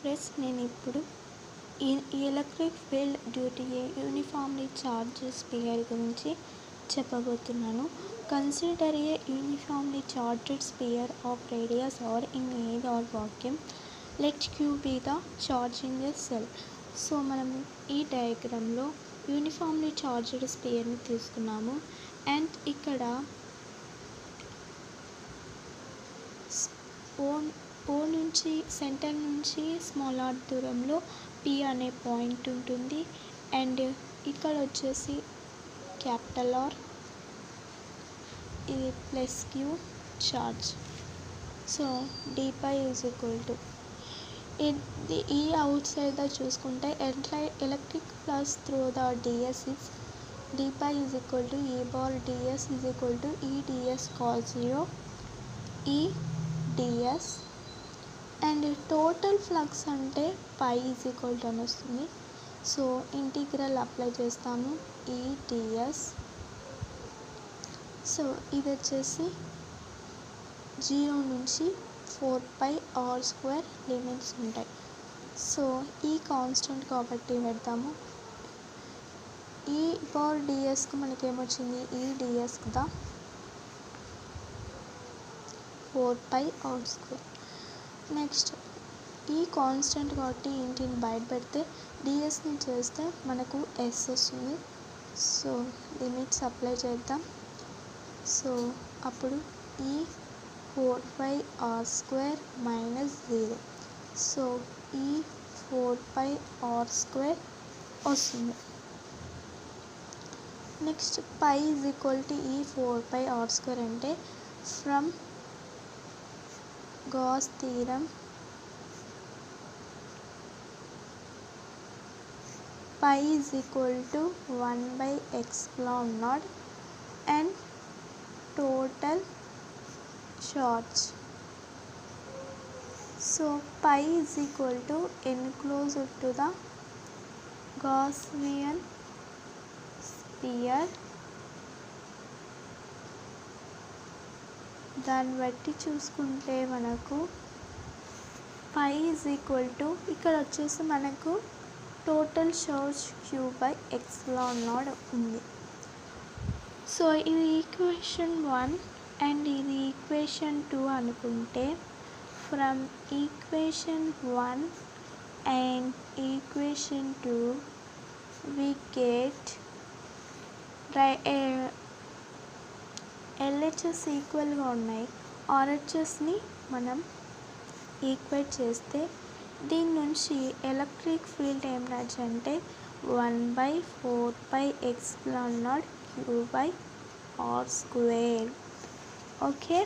Friends, నేను ఇప్పుడు electric field due to a uniformly charged sphere గురించి చెప్పబోతున్నాను. Consider a uniformly charged sphere of radius R in air or vacuum. Let Q be the charge in a cell. So మనం ఈ డయాగ్రామ్లో uniformly charged స్పియర్ని తీసుకున్నాము. And ఇక్కడ ఓ నుంచి centre నుంచి small are దూరంలో P అనే పాయింట్ ఉంటుంది. అండ్ ఇక్కడ వచ్చేసి క్యాపిటల్ R, ఇది plus Q charge. So dpi is equal to ఈ అవుట్ సైడ్ చూసుకుంటే electric plus through the ds is dpi is equal to E bar ds is equal to E ds cos 0 E ds. And total flux అంటే పై is equal to అని వస్తుంది. So integral apply చేస్తాము ఈ ds. So ఇది వచ్చేసి 0 నుంచి 4πr² limits ఉంటాయి. So ఈ కాన్స్టెంట్ కాబట్టి పెడతాము. ఈ బార్ డిఎస్కు మనకి ఏమొచ్చింది, ఈ ds కదా 4πr². నెక్స్ట్ ఈ కాన్స్టెంట్ కాబట్టి ఇంటిని బయట పెడితే డిఎస్ని చేస్తే మనకు ఎస్ వస్తుంది. సో లిమిట్స్ అప్లై చేద్దాం. సో అప్పుడు ఈ 4πr² మైనస్ 0. సో ఈ 4πr² వస్తుంది. Next phi is equal to ఈ 4πr² అంటే from Gauss theorem pi is equal to 1/epsilon0 and total charge. So pi is equal to enclosed to the Gaussian sphere. దాన్ని బట్టి చూసుకుంటే మనకు పై is equal to ఇక్కడ వచ్చేసి మనకు టోటల్ చార్జ్ Q/ε0 ఉంది. సో ఇది ఈక్వేషన్ 1 అండ్ ఇది ఈక్వేషన్ 2 అనుకుంటే from equation 1 and equation 2 we get LHS ఈక్వల్గా ఉన్నాయి. RHSని మనం ఈక్వేట్ చేస్తే దీని నుంచి ఎలక్ట్రిక్ ఫీల్డ్ ఏం రావచ్చు అంటే 1/4πε0 Q/r². ఓకే,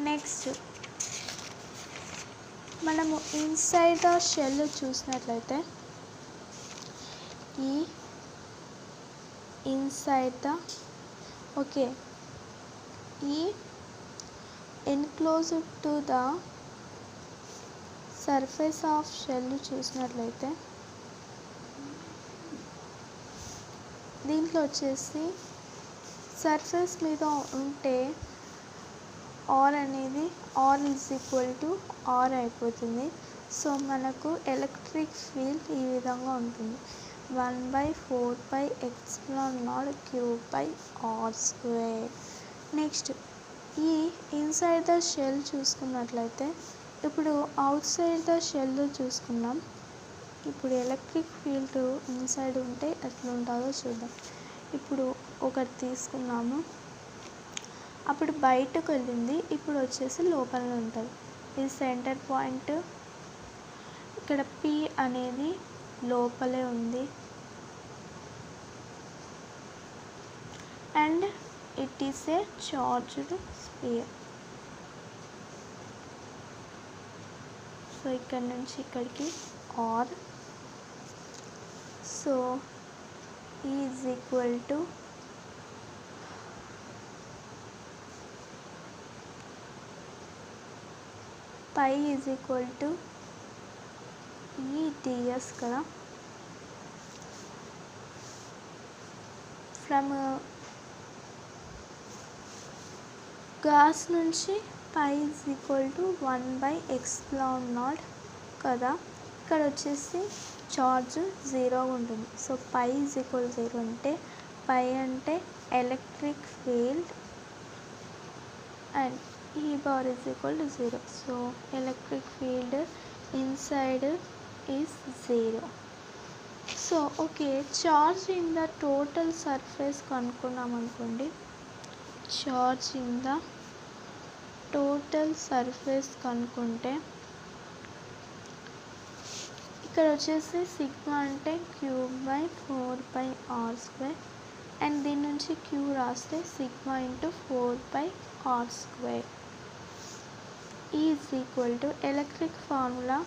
నెక్స్ట్ మనము ఇన్సైడ్ ద షెల్ చూసినట్లయితే ఈ ఇన్సైడ్ ద ఈ enclosed to the surface of shell చూసినట్లయితే దీంట్లో వచ్చేసి సర్ఫేస్ మీద ఉంటే ఆర్ అనేది R is equal to R అయిపోతుంది. సో మనకు ఎలక్ట్రిక్ ఫీల్డ్ ఈ విధంగా ఉంటుంది, 1/4πε0 Q/r². నెక్స్ట్ ఈ ఇన్సైడ్ ద షెల్ చూసుకున్నట్లయితే ఇప్పుడు అవుట్ సైడ్ ద షెల్ చూసుకున్నాం. ఇప్పుడు ఎలక్ట్రిక్ ఫీల్డ్ ఇన్సైడ్ ఉంటే ఎట్లా ఉంటుందో చూద్దాం. ఇప్పుడు ఒకటి తీసుకున్నాము, అప్పుడు బయటకు వెళ్ళింది, ఇప్పుడు వచ్చేసి లోపల ఉంటుంది. ఇది సెంటర్ పాయింట్, ఇక్కడ P అనేది లోపలే ఉంది and it is a charged sphere. So ఇక్కడ నుంచి ఇక్కడికి R. So is equal to phi is equal to ఈ ds కదా. ఫ్రమ్ గాస్ నుంచి పై ఈజ్ ఈక్వల్ టు 1/ε0 కదా. ఇక్కడ వచ్చేసి చార్జ్ 0 ఉంటుంది. సో పై ఈజ్ ఈక్వల్ 0 అంటే పై అంటే electric field and E bar is equal to 0. So electric field inside is 0. So okay, charge in the total surface కనుక్కున్నాం అనుకోండి. Charge in the total surface కనుక్కుంటే ఇక్కడ వచ్చేసి సిగ్మా అంటే Q/4πr² and దీని నుంచి Q రాస్తే sigma into 4πr². Is equal to electric formula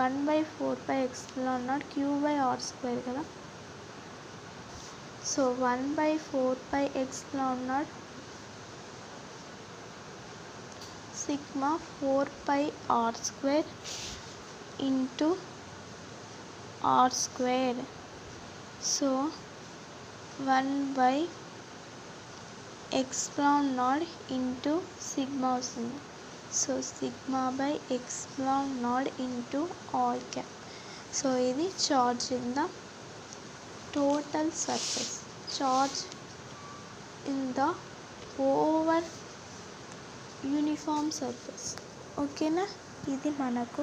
1/4πε0 Q/r² కదా. So 1/4πε0 sigma 4πr² into r². So 1/ε0 into sigma వస్తుంది. సో సిగ్మా/ε0 ఇంటూ ఆర్ క్యాప్. సో ఇది charge in the total surface, charge in the over uniform surface. ఓకేనా, ఇది మనకు